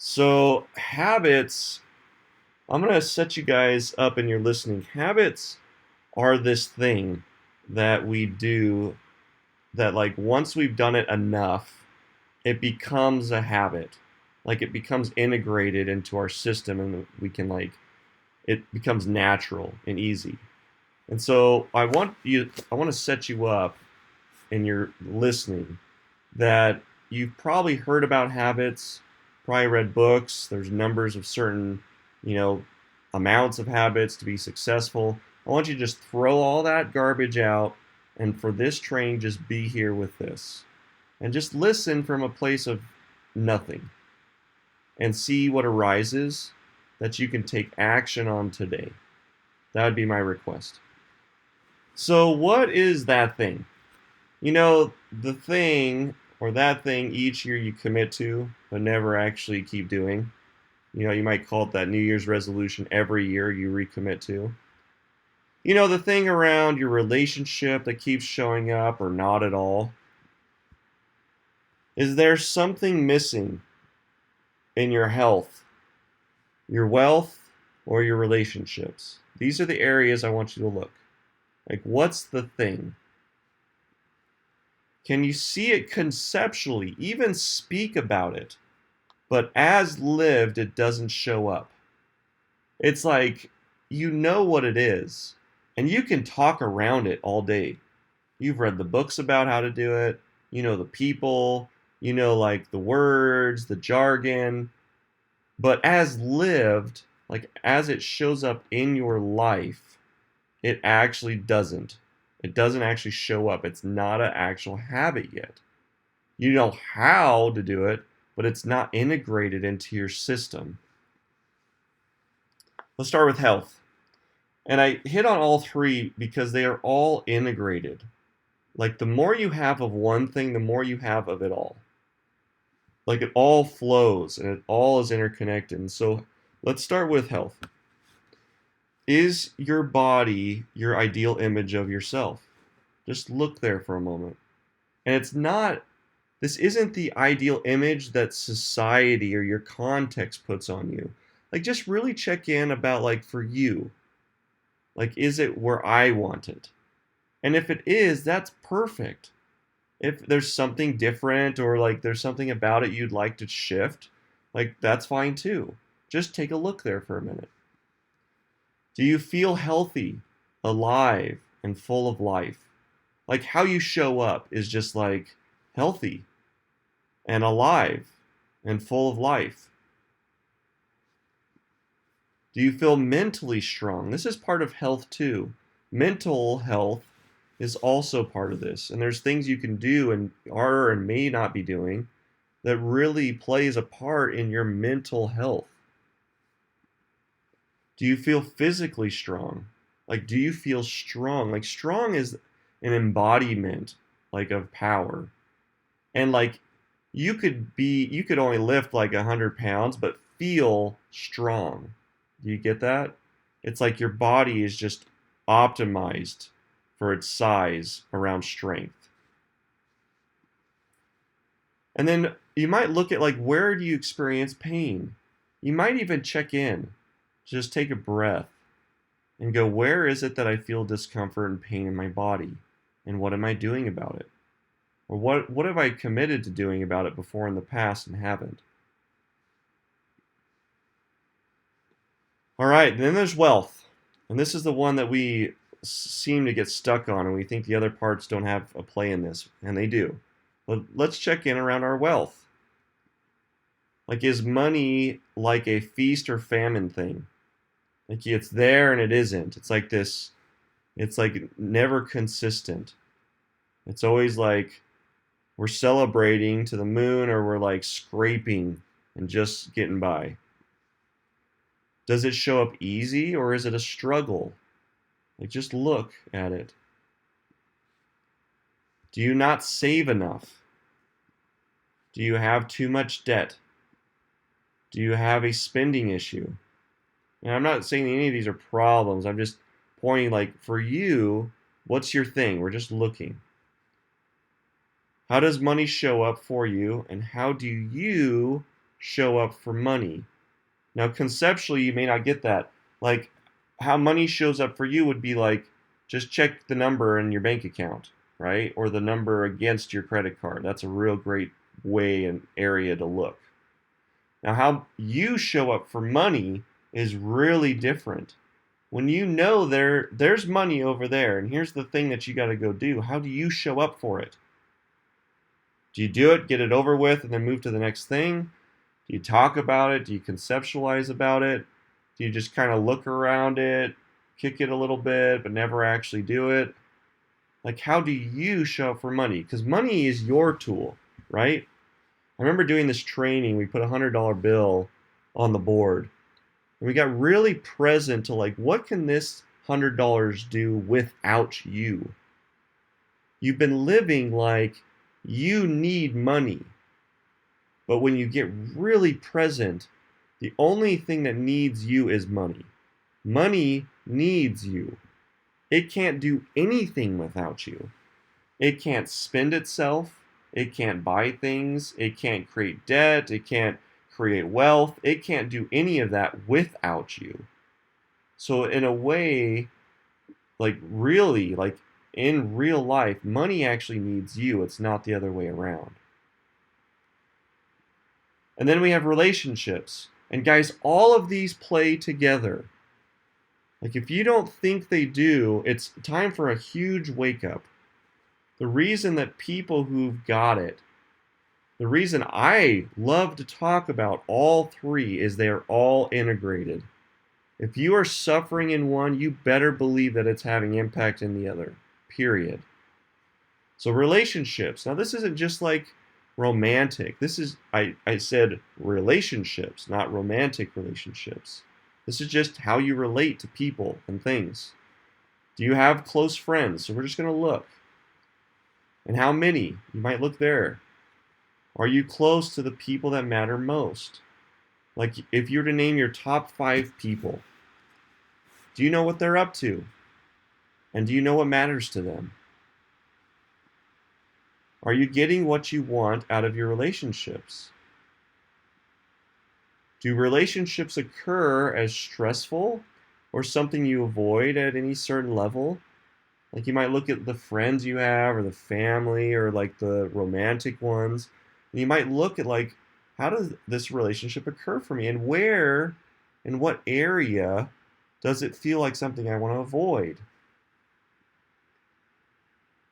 So, habits, I'm going to set you guys up and you're listening. Habits are this thing that we do that, like, once we've done it enough, it becomes a habit. Like, it becomes integrated into our system and we can, like, it becomes natural and easy. And so, I want to set you up and you're listening that you've probably heard about habits, probably read books. There's numbers of certain, you know, amounts of habits to be successful. I want you to just throw all that garbage out and for this training, just be here with this. And just listen from a place of nothing and see what arises that you can take action on today. That would be my request. So, what is that thing? The thing or that thing each year you commit to but never actually keep doing. You might call it that New Year's resolution every year you recommit to. The thing around your relationship that keeps showing up or not at all. Is there something missing in your health, your wealth, or your relationships? These are the areas I want you to look. Like, what's the thing? Can you see it conceptually, even speak about it, but as lived, it doesn't show up? It's like you know what it is, and you can talk around it all day. You've read the books about how to do it, you know the people, like the words, the jargon, but as lived, like as it shows up in your life, it actually doesn't. It doesn't actually show up. It's not an actual habit yet. You know how to do it, but it's not integrated into your system. Let's start with health. And I hit on all three because they are all integrated. Like the more you have of one thing, the more you have of it all. Like it all flows and it all is interconnected. And so let's start with health. Is your body your ideal image of yourself? Just look there for a moment. And this isn't the ideal image that society or your context puts on you. Like, just really check in about, like, for you. Like, is it where I want it? And if it is, that's perfect. If there's something different or, like, there's something about it you'd like to shift, like, that's fine too. Just take a look there for a minute. Do you feel healthy, alive, and full of life? Like, how you show up is just, like, healthy and alive and full of life. Do you feel mentally strong? This is part of health too. Mental health is also part of this. And there's things you can do and are and may not be doing that really plays a part in your mental health. Do you feel physically strong? Like, do you feel strong? Like, strong is an embodiment, like, of power. And, like, you could only lift like 100 pounds, but feel strong. Do you get that? It's like your body is just optimized for its size around strength. And then you might look at, like, where do you experience pain? You might even check in. Just take a breath and go, where is it that I feel discomfort and pain in my body? And what am I doing about it? Or what have I committed to doing about it before in the past and haven't? All right, then there's wealth. And this is the one that we seem to get stuck on, and we think the other parts don't have a play in this, and they do. But let's check in around our wealth. Like, is money like a feast or famine thing? Like, it's there and it isn't. It's like this, it's like never consistent. It's always like we're celebrating to the moon or we're like scraping and just getting by. Does it show up easy or is it a struggle? Like, just look at it. Do you not save enough? Do you have too much debt? Do you have a spending issue? And I'm not saying any of these are problems. I'm just pointing, like, for you, what's your thing? We're just looking. How does money show up for you? And how do you show up for money? Now, conceptually, you may not get that. Like, how money shows up for you would be like, just check the number in your bank account, right? Or the number against your credit card. That's a real great way and area to look. Now, how you show up for money is really different. When you know there's money over there, and here's the thing that you got to go do, how do you show up for it? Do you do it, get it over with, and then move to the next thing? Do you talk about it? Do you conceptualize about it? Do you just kind of look around it, kick it a little bit, but never actually do it? Like, how do you show up for money? Because money is your tool, right? I remember doing this training. We put a $100 bill on the board, and we got really present to like, what can this $100 do without you? You've been living like you need money. But when you get really present, the only thing that needs you is money. Money needs you. It can't do anything without you. It can't spend itself. It can't buy things. It can't create debt. It can't create wealth. It can't do any of that without you. So in a way, like really, like in real life, money actually needs you. It's not the other way around. And then we have relationships. And guys, all of these play together. Like if you don't think they do, it's time for a huge wake up. The reason that people who've got it, the reason I love to talk about all three is they're all integrated. If you are suffering in one, you better believe that it's having impact in the other, period. So relationships. Now this isn't just like romantic. This is, I said relationships, not romantic relationships. This is just how you relate to people and things. Do you have close friends? So we're just going to look. And how many? You might look there. Are you close to the people that matter most? Like if you were to name your top 5 people, do you know what they're up to? And do you know what matters to them? Are you getting what you want out of your relationships? Do relationships occur as stressful or something you avoid at any certain level? Like you might look at the friends you have or the family or like the romantic ones. And you might look at like, how does this relationship occur for me? And where, in what area does it feel like something I want to avoid?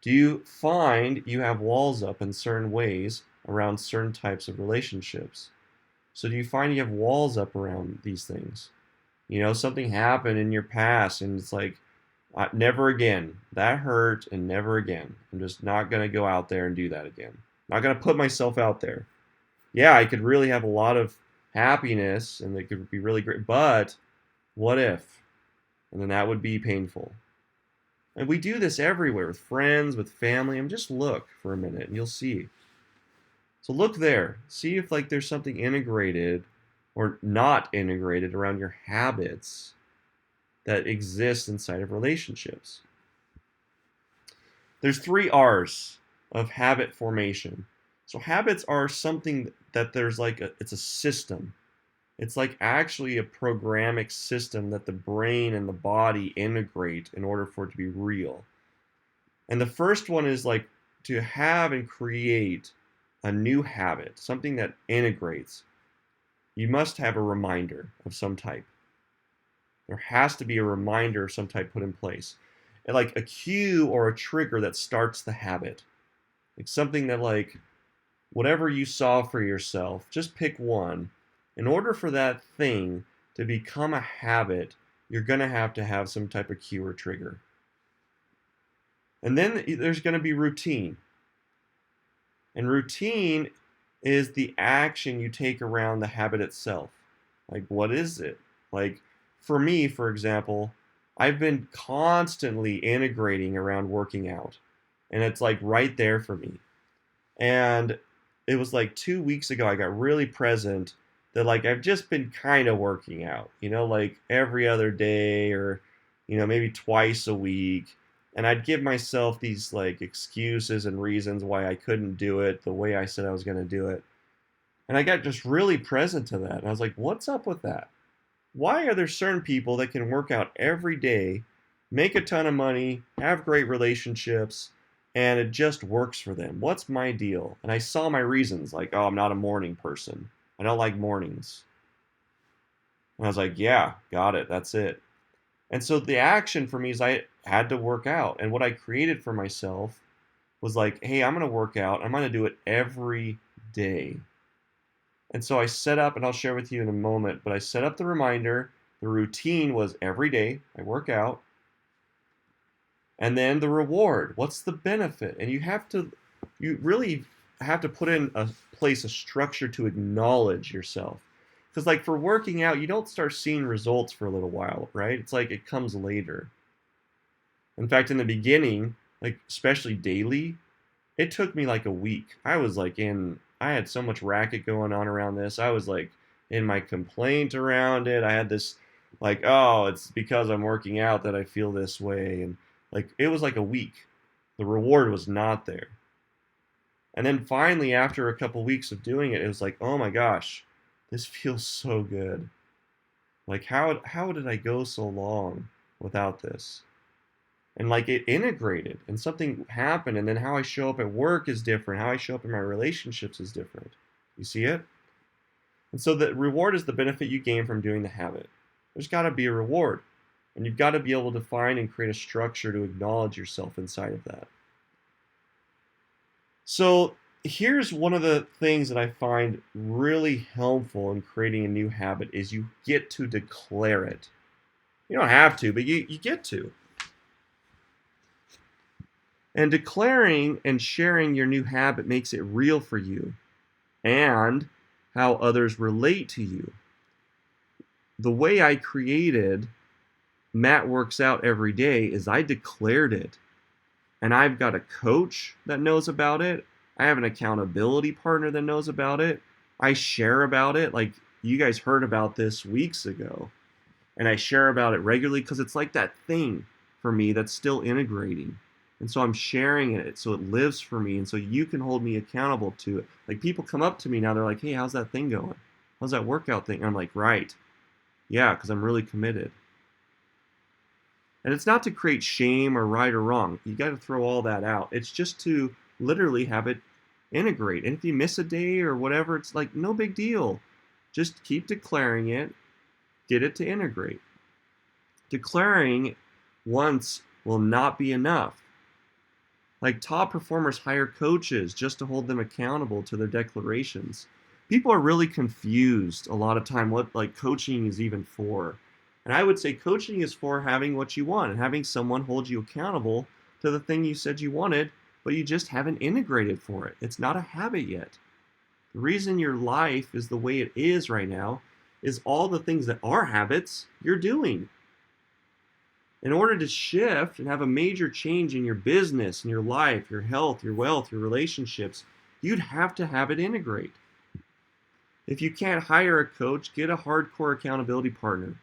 Do you find you have walls up in certain ways around certain types of relationships? So do you find you have walls up around these things? You know, something happened in your past and it's like, never again. That hurt and never again. I'm just not going to go out there and do that again. Not going to put myself out there. Yeah, I could really have a lot of happiness and it could be really great, but what if? And then that would be painful. And we do this everywhere with friends, with family. Just look for a minute and you'll see. So look there. See if like there's something integrated or not integrated around your habits that exist inside of relationships. There's 3 R's of habit formation. So habits are something that there's like it's a system. It's like actually a programmatic system that the brain and the body integrate in order for it to be real. And the first one is like to have and create a new habit, something that integrates. You must have a reminder of some type. There has to be a reminder of some type put in place. And like a cue or a trigger that starts the habit. Like something that like, whatever you saw for yourself, just pick one. In order for that thing to become a habit, you're going to have some type of cue or trigger. And then there's going to be routine. And routine is the action you take around the habit itself. Like, what is it? Like, for me, for example, I've been constantly integrating around working out. And it's like right there for me. And it was like 2 weeks ago, I got really present that like I've just been kind of working out, you know, like every other day or, you know, maybe twice a week. And I'd give myself these like excuses and reasons why I couldn't do it the way I said I was going to do it. And I got just really present to that. And I was like, what's up with that? Why are there certain people that can work out every day, make a ton of money, have great relationships, and it just works for them? What's my deal? And I saw my reasons, like, oh, I'm not a morning person. I don't like mornings. And I was like, yeah, got it. That's it. And so the action for me is I had to work out. And what I created for myself was like, hey, I'm going to work out. I'm going to do it every day. And so I set up, and I'll share with you in a moment, but I set up the reminder. The routine was every day I work out. And then the reward. What's the benefit? And you really have to put in a place, a structure to acknowledge yourself. Because, like, for working out, you don't start seeing results for a little while, right? It's like it comes later. In fact, in the beginning, like, especially daily, it took me like a week. I had so much racket going on around this. I was like in my complaint around it. I had this, like, oh, it's because I'm working out that I feel this way. And like, it was like a week. The reward was not there. And then finally, after a couple weeks of doing it, it was like, oh my gosh, this feels so good. Like, how did I go so long without this? And like it integrated and something happened, and then how I show up at work is different, how I show up in my relationships is different. You see it? And so the reward is the benefit you gain from doing the habit. There's got to be a reward, and you've got to be able to find and create a structure to acknowledge yourself inside of that. So here's one of the things that I find really helpful in creating a new habit is you get to declare it. You don't have to, but you get to. And declaring and sharing your new habit makes it real for you and how others relate to you. The way I created Matt Works Out Every Day is I declared it. And I've got a coach that knows about it. I have an accountability partner that knows about it. I share about it. Like, you guys heard about this weeks ago. And I share about it regularly because it's like that thing for me that's still integrating. And so I'm sharing it so it lives for me, and so you can hold me accountable to it. Like, people come up to me now, they're like, hey, how's that thing going? How's that workout thing? And I'm like, right. Yeah, because I'm really committed. And it's not to create shame or right or wrong. You got to throw all that out. It's just to literally have it integrate. And if you miss a day or whatever, it's like no big deal. Just keep declaring it, get it to integrate. Declaring once will not be enough. Like, top performers hire coaches just to hold them accountable to their declarations. People are really confused a lot of time what like coaching is even for. And I would say coaching is for having what you want and having someone hold you accountable to the thing you said you wanted, but you just haven't integrated for it. It's not a habit yet. The reason your life is the way it is right now is all the things that are habits you're doing. In order to shift and have a major change in your business, in your life, your health, your wealth, your relationships, you'd have to have it integrate. If you can't hire a coach, get a hardcore accountability partner.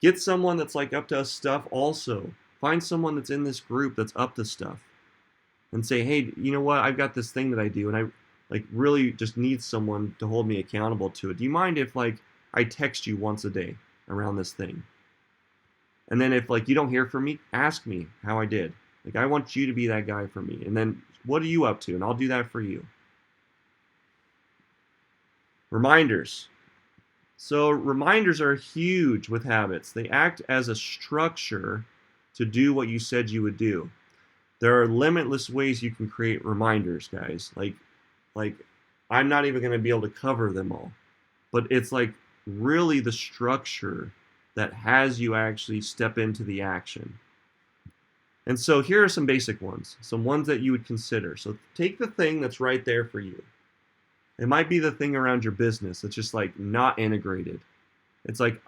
Get someone that's like up to stuff also. Find someone that's in this group that's up to stuff. And say, hey, you know what? I've got this thing that I do, and I like really just need someone to hold me accountable to it. Do you mind if like I text you once a day around this thing? And then if like you don't hear from me, ask me how I did. Like, I want you to be that guy for me. And then what are you up to? And I'll do that for you. Reminders. So reminders are huge with habits. They act as a structure to do what you said you would do. There are limitless ways you can create reminders, guys. Like I'm not even going to be able to cover them all. But it's like really the structure that has you actually step into the action. And so here are some basic ones, some ones that you would consider. So take the thing that's right there for you. It might be the thing around your business that's just like not integrated. It's like,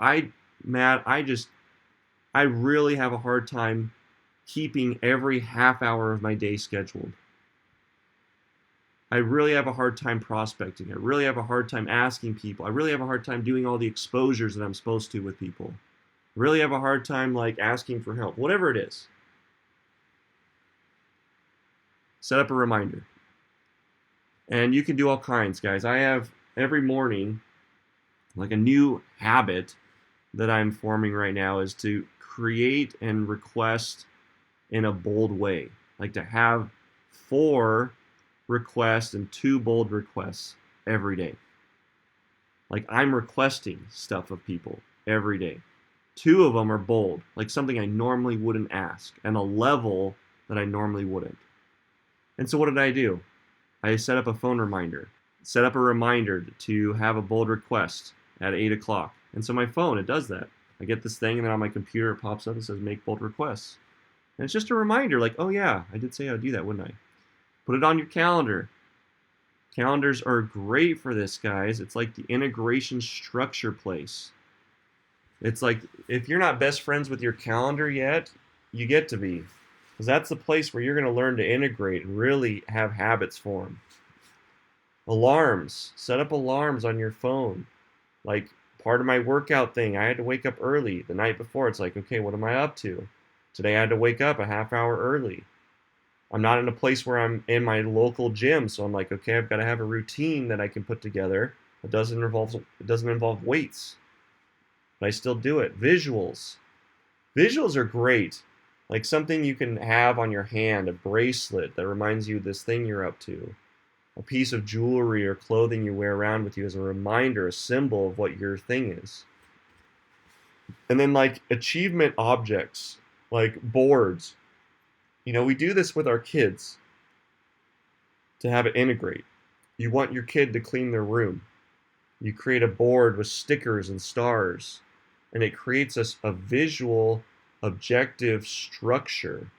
Matt, I really have a hard time keeping every half hour of my day scheduled. I really have a hard time prospecting. I really have a hard time asking people. I really have a hard time doing all the exposures that I'm supposed to with people. I really have a hard time like asking for help, whatever it is. Set up a reminder. And you can do all kinds, guys. I have every morning, like a new habit that I'm forming right now is to create and request in a bold way. Like to have 4 requests and 2 bold requests every day. Like I'm requesting stuff of people every day. 2 of them are bold, like something I normally wouldn't ask, and a level that I normally wouldn't. And so what did I do? I set up a phone reminder, set up a reminder to have a bold request at 8 o'clock. And so my phone, it does that. I get this thing, and then on my computer it pops up and says make bold requests. And it's just a reminder, like, oh yeah, I did say I'd do that, wouldn't I? Put it on your calendar. Calendars are great for this, guys. It's like the integration structure place. It's like if you're not best friends with your calendar yet, you get to be. Because that's the place where you're going to learn to integrate and really have habits form. Alarms. Set up alarms on your phone. Like part of my workout thing, I had to wake up early the night before. It's like, okay, what am I up to? Today I had to wake up a half hour early. I'm not in a place where I'm in my local gym, so I'm like, okay, I've got to have a routine that I can put together. It doesn't involve weights, but I still do it. Visuals. Visuals are great. Like something you can have on your hand, a bracelet that reminds you of this thing you're up to. A piece of jewelry or clothing you wear around with you as a reminder, a symbol of what your thing is. And then like achievement objects, like boards. You know, we do this with our kids to have it integrate. You want your kid to clean their room. You create a board with stickers and stars, and it creates a visual, objective structure.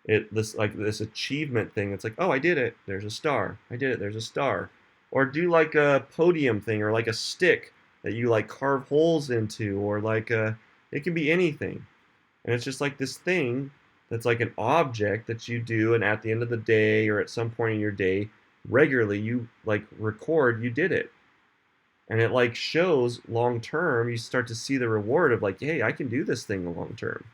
This achievement thing. It's like, oh, I did it. There's a star. I did it. There's a star. Or do like a podium thing, or like a stick that you like carve holes into, or like it can be anything. And it's just like this thing that's like an object that you do, and at the end of the day or at some point in your day regularly you like record you did it, and it like shows long term. You start to see the reward of like, hey, I can do this thing long term.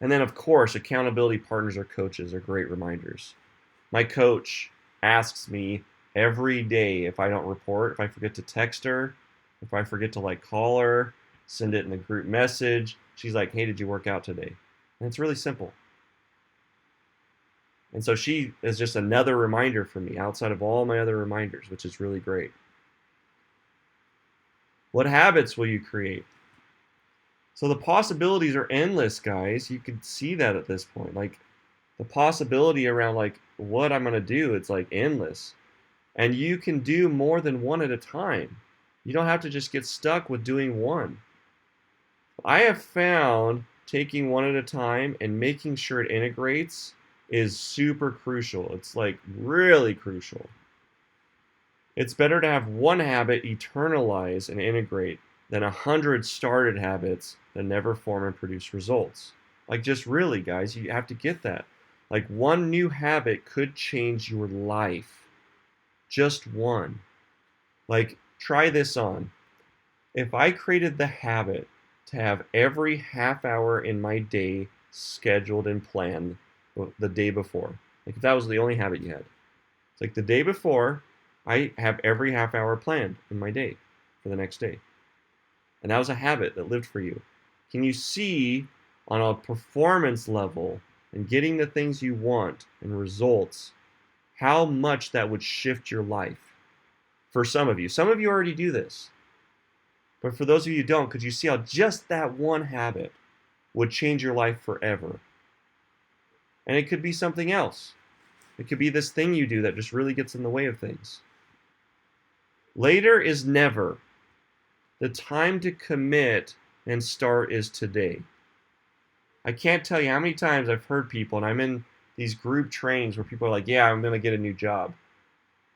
And then of course accountability partners or coaches are great reminders. My coach asks me every day if I don't report, if I forget to text her, if I forget to like call her, send it in the group message. She's like, hey, did you work out today? And it's really simple. And so she is just another reminder for me outside of all my other reminders, which is really great. What habits will you create? So the possibilities are endless, guys. You can see that at this point. Like the possibility around like what I'm going to do, it's like endless. And you can do more than one at a time. You don't have to just get stuck with doing one. I have found taking one at a time and making sure it integrates is super crucial. It's like really crucial. It's better to have one habit eternalize and integrate than 100 started habits that never form and produce results. Like just really, guys, you have to get that. Like one new habit could change your life. Just one. Like try this on. If I created the habit to have every half hour in my day scheduled and planned the day before, like if that was the only habit you had, it's like the day before, I have every half hour planned in my day for the next day. And that was a habit that lived for you. Can you see on a performance level and getting the things you want and results, how much that would shift your life? For some of you already do this. But for those of you who don't, could you see how just that one habit would change your life forever? And it could be something else. It could be this thing you do that just really gets in the way of things. Later is never. The time to commit and start is today. I can't tell you how many times I've heard people, and I'm in these group trainings where people are like, yeah, I'm going to get a new job.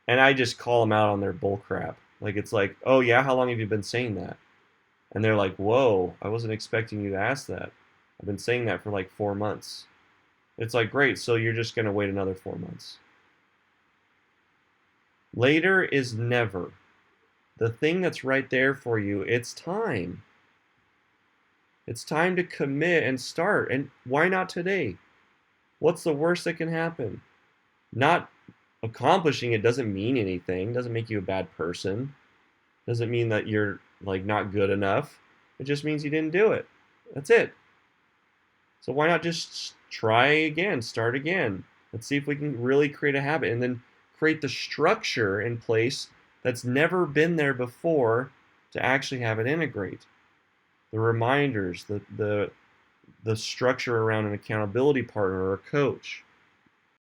And I just call them out on their bull crap. Like, it's like, oh yeah, how long have you been saying that? And they're like, whoa, I wasn't expecting you to ask that. I've been saying that for like 4 months. It's like, great, so you're just going to wait another 4 months. Later is never. The thing that's right there for you, it's time. It's time to commit and start. And why not today? What's the worst that can happen? Not accomplishing it doesn't mean anything, doesn't make you a bad person, doesn't mean that you're like not good enough. It just means you didn't do it. That's it. So why not just try again, start again? Let's see if we can really create a habit and then create the structure in place that's never been there before to actually have it integrate. The reminders, the structure around an accountability partner or a coach,